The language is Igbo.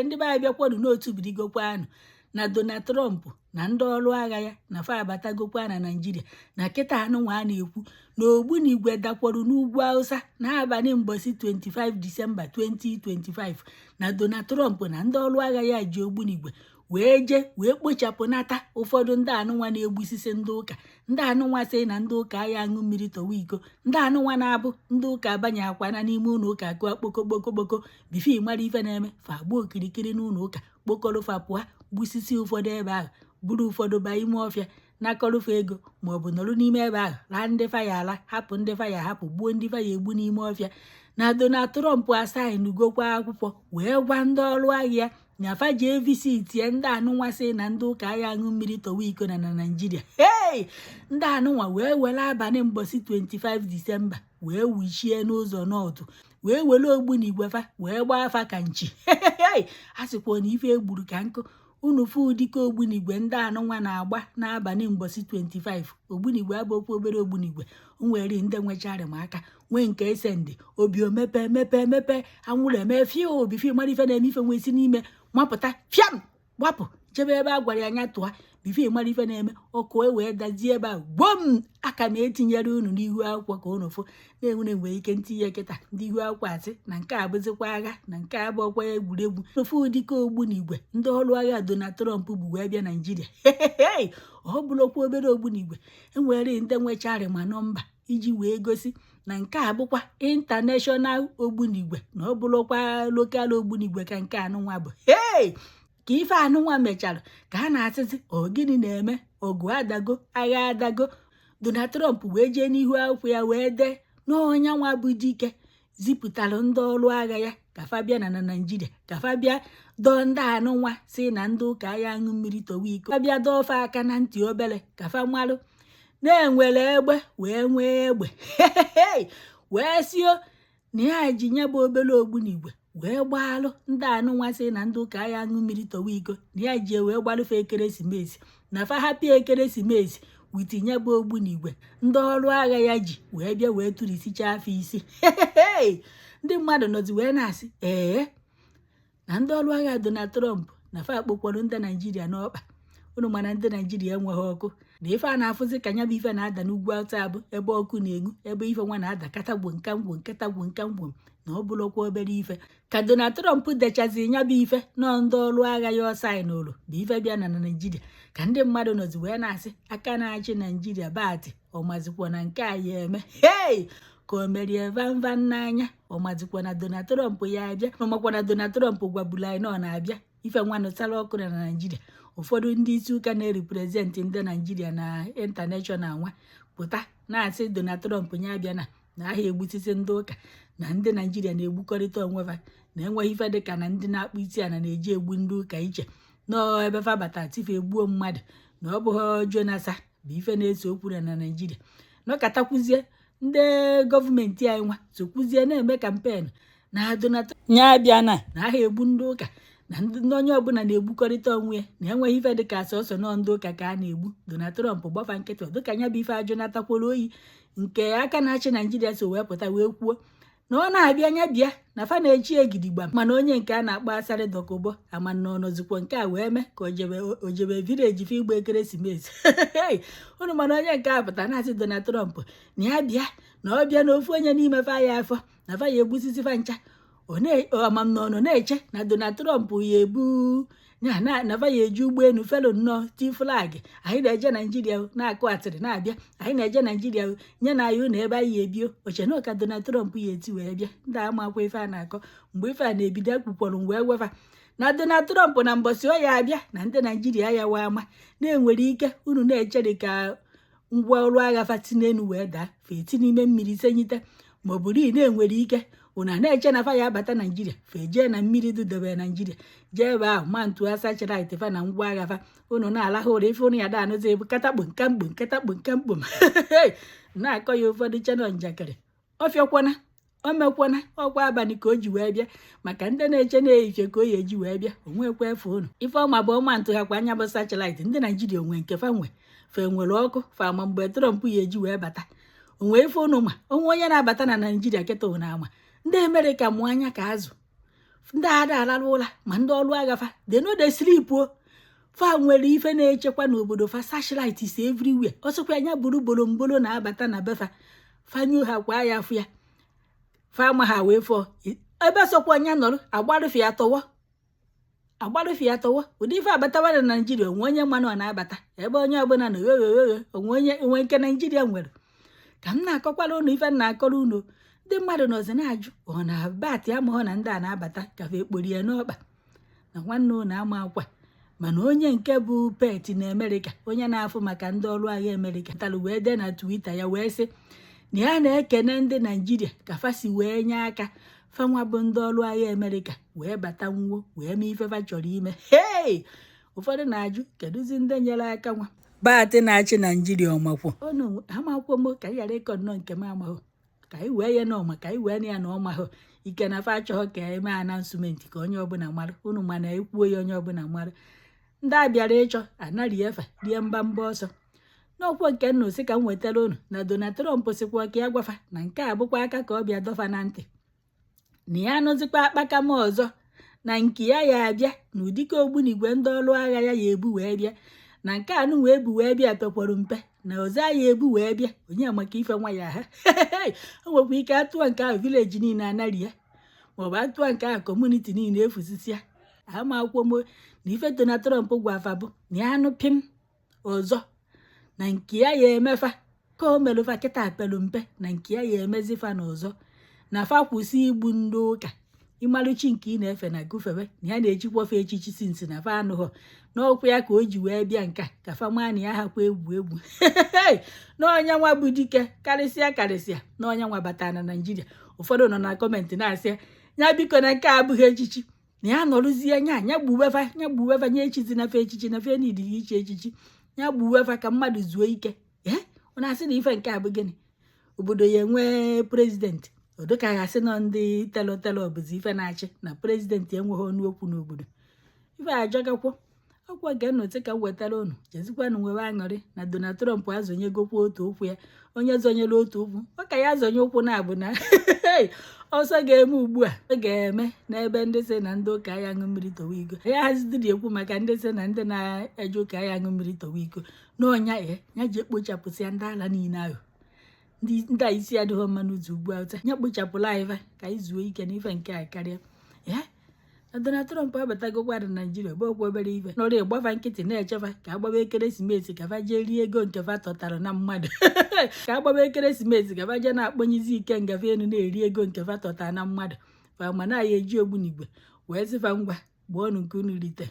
ndị be anyị bịakwanụ n'otu bidigokwanụ na Donald Trump na ndị ọrụ agha ya na fa abatagokwa na Naịjirịa na kịta anụnwa a na-ekwu na Ogbunigwe dakwarụ n'ugwu Hausa n'abalị mbọsị 25 Disemba 2025 na Donald Trump na ndị ọrụ agha ya ji Ogbunigwe wee kpochapụnata ụfọdụ ndị anụnwa na-egbusisi ndị ụka, ndị anụnwa sị na ndị ụka ya aṅụ mmiri tọwa iko, ndị anụnwa na-abụ ndị ụka abanye akwana n'ime ụlọ ụka gụọ kpokokpokokpoko bifi mara ife na-eme fa gbuo okirikiri n'ụlọ ụka kpokọrọfa pụa gbusisi ụfọdụ ebe ahụ buru ụfọdụ baa ime ọfịa nakọrọfa ego maọbụ nọrụ n'ime ebe ahụ laa ndị faya ala hapụ ndị faya hapụ gbuo ndị faya egbu n'ime ọfịa. Na Donald Trump asainugokwa akwụkwọ wee gwa ndị ọrụ agha ya na fa jee visitie ndị anụnwa sị na ndị ụka ya aṅụ mmiri tọwa iko na Naịjirịa. Ndị anụnwa wee were abalị mbọsị 25 Disemba wee wuchie n'ụzọ nọọtụ wee were Ogbunigwe fa wee gbaa afa ka nchi. A sịkwa na ife egburu ka nkụ. Unu fụ dịka Ogbunigwe ndị anụnwa na-agba n'abalị mbọsị 25. Ogbunigwe abụkwa obere Ogbunigwe, nwere ndị nwecharị m aka nwee nke ese ndị obi omepe anwụrụ eme fio bifi mara ife na-eme ife nwesi n'ime mapụta fiam gbapụ chebe ebe a gwara ya anya tụa bifi mara ife na-eme ọkụ wee dazie ebe ahụ gbom. Aka m etinyere unu n'ihu akwụkwọ ka unu fụ na-enwere ike ntinye kịta ndị ihu akwụkwọ asị na nke a bụzikwa agha na nke a bụ ọkwa egwuregwu. Ofu dịka Ogbunigwe ndị ọrụ agha Donald Trump bụ wee bịa Naịjirịa. Ọ bụrụkwa obere Ogbunigwe enwere ndị nwecharị ma nọmba iji wee gosi na nke a bụkwa international Ogbunigwe na ọ bụrụkwa lokal Ogbunigwe ka nke anụnwa bụ. Ka ife anụnwa mechara ka a na-asịzi gịnị na-eme, ọgụ adago, agha adago. Donald Trump wee jee n'ihu akwụkwọ ya wee dee n'ọnya nwa bụ dike zipụtara ndị ọrụ agha ya ka fa bịa na Naịjirịa ka fa bịa dọọ ndị anụnwa si na ndị ụka ya aṅụ mmiri tọwa iko, fa bịa dọọ fa aka na ntị obere ka fa malụ na-enwere egbe wee nwee egbe. Wee sio na ya ji nye bụ obere Ogbunigwe wee gbaalụ ndị anụnwa sị na ndị ụka ya aṅụ mmiri tọwa iko na ya ji wee gbalụfe ekeresimesi na fa hapi ekeresimesi witinye bụ Ogbunigwe ndị ọrụ agha ya ji wee bịa wee tụrisicha afọ isi. Ndị mmadụ nọzi wee na-asị na ndị ọrụ agha Donald Trump na fa akpọkwara ndị Naịjirịa n'ọkpa. Unu mana ndị Naịjirịa enweghị ọkụ na ife a na-afụzi ka nya bụ ife na-ada n'ugwu Hausa abụ ebe ọkụ na-enwu ebe ife nwa na-ada katagbo nkamgbo na ọ bụrụkwa obere ife. Ka Donald Trump dechazi nya bụ ife nọ ndị ọrụ agha ya ọsainụrụ bụ ife bịa na Naịjirịa ka ndị mmadụ nọzi wee na-asị aka na-achị Naịjirịa batị ọmazikwa na nke a ya eme ka o merie vanvan n'anya ọmazikwa na Donald Trump ya abịa ọmakwa na Donald Trump gwabulu anyị nọ na-abịa ife nwa nụtara ọkụ na Naịjirịa. Ụfọdụ ndị isi ụka na-reprezentị ndị Naịjirịa na international nwa pụta na-asị Donald Trump ya abịa na aha egbusisi ndị ụka na ndị Naịjirịa na-egbukọrịta onwe fa na enweghị ife dịka na ndị na-akpụ isi ala na-eji egbu ndị ụka iche nọọ ebe fa bata tife egbuo mmadụ na ọ bụghị Jonasa bụ ife na-ese okwu na Naịjirịa. Nọkatakwuzie ndị gọọmenti anyị nwa sokwuzie na-eme kampen na Donald nya abịa na aha egbu ndị ụka na ndị onye ọbụla na-egbukọrịta onwe ya na enweghị ife dịka sọsọ nọ ndị ụka ka a na-egbu. Donald Trump gbafa nkịtị dịka nya bụ ife ajụnatakwara oyi nke aka na-achị Naịjirịa so wee pụta wee kwuo na ọ na-abịa anya bịa na fa na-echi egidigba mana onye nke a na-akpọ Asarị Dokubo amana ọnọzikwa nke a wee mee ka ojebe vileji fe igba ekeresimesi. Unu mana onye nke a pụta na-asị Donald Trump na ya bịa na ọ bịa na ofu onye n'ime fa ya afọ na fa ya egbusisi fa ncha ọmamnọnọ na-eche na Donald Trump ya ebu na fa ya eji ụgbọelu felo nnọọ ti flag anyị na-eje Naịjirịa na-akụ atịrị na-abịa anyị na-eje Naịjirịa nye na anyị na ebe anyị ebio ochena ka Donald Trump ya eti wee bịa ndị amakwa ife a na-akọ mgbe ife a na-ebido ekwukwọrọ wee wefa na Donald Trump na mbọsị ọ ya abịa na ndị Naịjirịa ya wa ama na-enwere ike unu na-echere ka ngwa ọrụ agha fati n'elu wee daa feti n'ime mmiri senyite maọbụ ri na-enwere ike unu na-eche na fa ya abata Naịjirịa fejee na mmiri dudebe Naịjirịa jee ebe ahụ ma ntu asachara itefa na ngwa agha fa unu na-alahụ ụra ife unu ya da anụzi ebu katakpo nkamkpo na-akọ ya ụfọdụ chanel njakịrị ọfịakwana o mekwana ọkwa abalị ka o ji wee bịa maka ndị na-eche na-ehife ka o ya eji wee bịa onwekwa efe unu ife ọma bụ ọma ntụ ha kwa anya bụ satellite ndị Naịjirịa onwe nke fa fe nwere ọkụ fa ma mgbe Trump ya eji wee bata onwe ife unu ma onwe onye na-abata na Naịjirịa kịta ụna ama ndị Amerịka mụ anya ka azụ ndị ada alalụ ụla ma ndị ọrụ agha fa they no dey sleep o. Fa nwere ife na-echekwa n'obodo fa, searchlight is everywhere. Ọsọkwa anya buru bolombolo na-abata na befa fanyu ha kwa ya afụ ya fa ma ha wee fọ ebe sọkwa anya nọrọ agbarụfịa tọwọ ụdị ife abatawa na Naijiria onwe onye mmanụ ọ na-abata ebe onye ọbụla na onwe nke Naijiria nwere. Ka m na-akọkwara unu ife na-akọrọ unu, ndị mmadụ nọzi na-ajụ ọ na batị amaghọ na ndị a na-abata ka fa ekpori ya n'ọkpa na nwanne unu ama akwa. Mana onye nke bụ pet na Amerịka, onye na-afụ maka ndị ọrụ agha Amerịka talụ wee dee na Twitter ya wee sị na ya na-ekene ndị Naijiria ka fa si wee nye aka fanwa bụ ndị ọrụ agha Amerịka wee bata nwuo wee mee ife fa chọrọ ime. Ụfọdụ na-ajụ kedụzi ndị nyere aka nwa batị na-achị Naijiria ọmakwụ onu amakwụ m ka ghara ịkọ nnọọ nke m amahụ ka anyị wee ya n'ọma ka anyị wee na ya na ọmahụ ike na fa achọghọ ka eme anansụmentị ka onye ọbụla mara unu mana ekwuo ya onye ọbụla mara. Ndị a bịara ịchọ anarị efe rie mba ọsọ. N'okwu nke nna osi ka m wetara unu na Donald Trump sikwa ka ya gwafa na nke a bụkwa aka ka ọ bịa dọfa na ntị na ya anụzikwa akpaka m ọzọ na nke ya abịa na ụdịka ogbunigwe ndị ọrụ agha ya ebu wee bịa na nke anụ wee bu wee bịa pekwara mpe na ọzọ ya ebu wee bịa onye maka ife nwa ya ha o nwekwa ike atụọ nke ahụ vileji niile anarị ya maọbụ atụọ nke ahụ kọmuniti niile efusisi ya. Ama akwụkwọ m na ife Donald Trump gwafa bụ na ya anụ pim ọzọ na nke ya emefa ka o merufa kịta apelu mpe na nke ya emezifa na ọzọ na fa kwụsị igbu ndị ụka ịmalụchi nke ị na-efe na gụfebe na ya na-echikwafe echichi sinsi na fa anụghọ n'ọkwa ya ka o ji wee bịa nka ka fa maa na ya hakwa egwu na onye nwa bụ dike karịsịa na onye nwa bata na Naijiria. Ụfọdụ nọ na kọmentị na-asị ya biko na nke abụghị echichi na ya nọrụzie nya gbuwefa nye echizi na fe echichi na fe nidi iche echichi ya gbuwefa ka mmadụ zuo ike. Ọ na-asị na ife nke abụ gịnị obodo ya enwee prezidenti odoka gasị na ndị telotelo bụzi ife na-achị na prezidenti enweghị ọnụ okwu n'obodo. Ife ajọgakwo ọkwa ga nnọtị ka m wetara unu jezikwanụ nwewe aṅụrị na Donald Trump azọnyegokwa otu okwu ya. Onye zọnyere otu okwu ọ ka ya zọnye okwu na-abụ na ọsọ ga-eme ugbu a ọ ga-eme n'ebe ndị si na ndị ụka ya aṅụ mmiri towa iko. Ya hazidiri ekwu maka ndị si na ndị na-eje ụka ya aṅụ mmiri towa iko n'ọnya ya ji ekpochapụsịa ndị ala niile ahụ ndị a isi adịghị mma n'ụzọ ugbu a ya kpochapụla ife ka anyị zuo ike n'ife nke a karịa. Na Donald Trump abatagokwa na Naijiria bụ okwu obere ife nọrọ ịgbafa nkịtị na-echefa ka agbaba ekeresimesi ka fa jee rie ego nke fa tọtara na mmadụ ka agbaba ekeresimesi ka fa jee na-akpọnyizi ike ngafe enu na-eri ego nke fa tọtara na mmadụ fa ma na ya eji ogbunigwe wee sịfa ngwa gbuo ọnụ nke unu rite.